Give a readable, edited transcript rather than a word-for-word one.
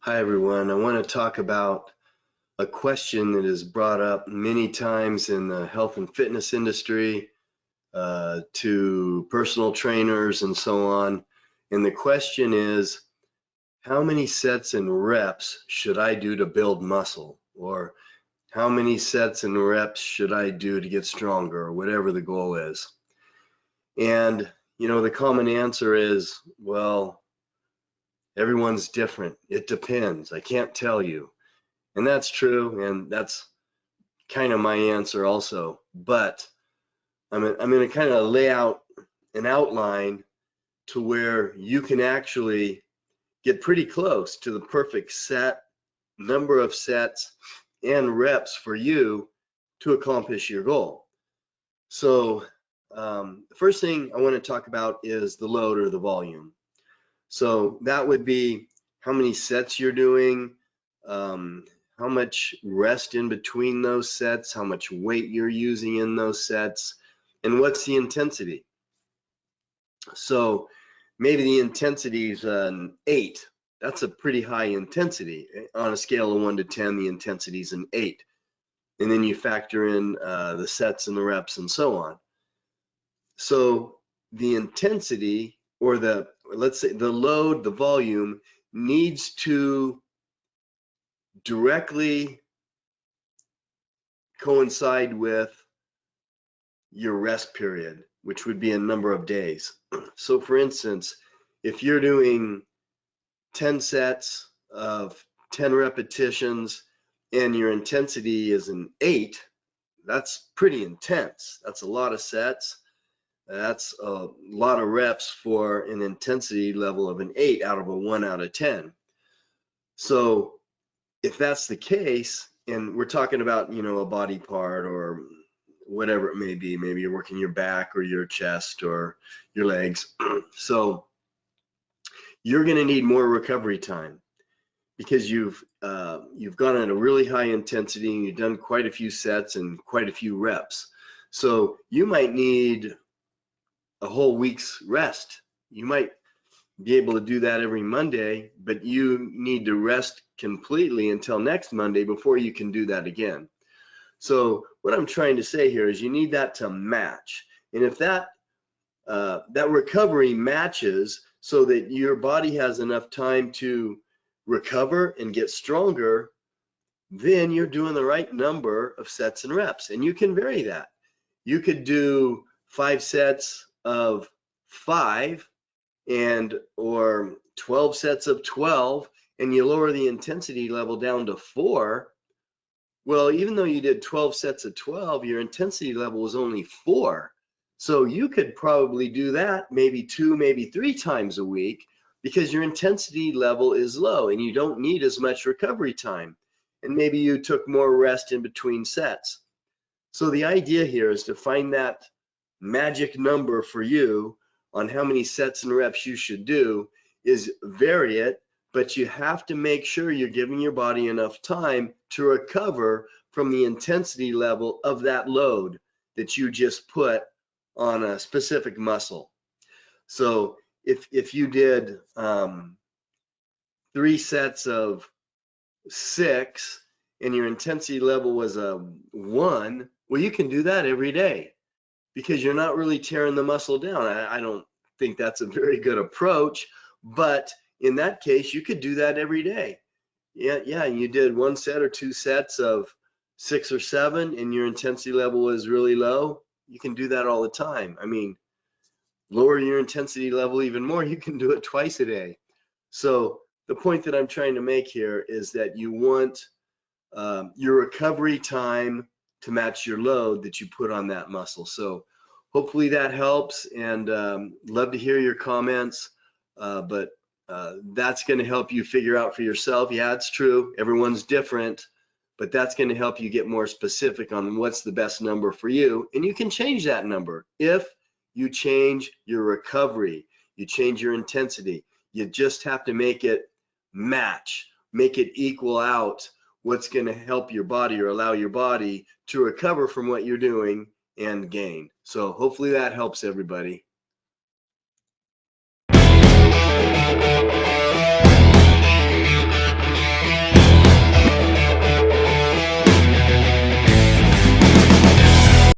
Hi everyone. I want to talk about a question that is brought up many times in the health and fitness industry to personal trainers and so on. And the question is, how many sets and reps should I do to build muscle? Or how many sets and reps should I do to get stronger, or whatever the goal is? And, the common answer is, well, everyone's different. It depends. I can't tell you. And that's true, and that's kind of my answer also. But I'm going to kind of lay out an outline to where you can actually get pretty close to the perfect set, number of sets, and reps for you to accomplish your goal. So the first thing I want to talk about is the load or the volume. So that would be how many sets you're doing, how much rest in between those sets, how much weight you're using in those sets, and what's the intensity. So maybe the intensity is an 8. That's a pretty high intensity. On a scale of 1 to 10, the intensity is an 8. And then you factor in the sets and the reps and so on. So the intensity, or let's say the load, the volume, needs to directly coincide with your rest period, which would be a number of days. So for instance, if you're doing 10 sets of 10 repetitions and your intensity is an 8, that's pretty intense. That's a lot of sets. That's a lot of reps for an intensity level of an 8 out of a 1 out of 10. So if that's the case, and we're talking about, a body part or whatever it may be, maybe you're working your back or your chest or your legs. So you're going to need more recovery time because you've gone at a really high intensity and you've done quite a few sets and quite a few reps. So you might need a whole week's rest. You might be able to do that every Monday, but you need to rest completely until next Monday before you can do that again. So what I'm trying to say here is you need that to match. And if that recovery matches so that your body has enough time to recover and get stronger, then you're doing the right number of sets and reps. And you can vary that. You could do 5 sets of 5 or 12 sets of 12, and you lower the intensity level down to 4. Well, even though you did 12 sets of 12, your intensity level was only 4. So you could probably do that maybe 2, maybe 3 times a week because your intensity level is low and you don't need as much recovery time. And maybe you took more rest in between sets. So the idea here is to find that magic number for you on how many sets and reps you should do, is vary it, but you have to make sure you're giving your body enough time to recover from the intensity level of that load that you just put on a specific muscle. So if you did 3 sets of 6 and your intensity level was a 1, well, you can do that every day because you're not really tearing the muscle down. I don't think that's a very good approach, but in that case, you could do that every day. Yeah, you did 1 set or 2 sets of 6 or 7 and your intensity level is really low. You can do that all the time. I mean, lower your intensity level even more, you can do it twice a day. So the point that I'm trying to make here is that you want your recovery time to match your load that you put on that muscle. So hopefully that helps, and love to hear your comments, but that's going to help you figure out for yourself. Yeah, it's true, everyone's different, but that's going to help you get more specific on what's the best number for you, and you can change that number if you change your recovery, you change your intensity. You just have to make it match, make it equal out what's going to help your body or allow your body to recover from what you're doing and gain. So hopefully that helps everybody.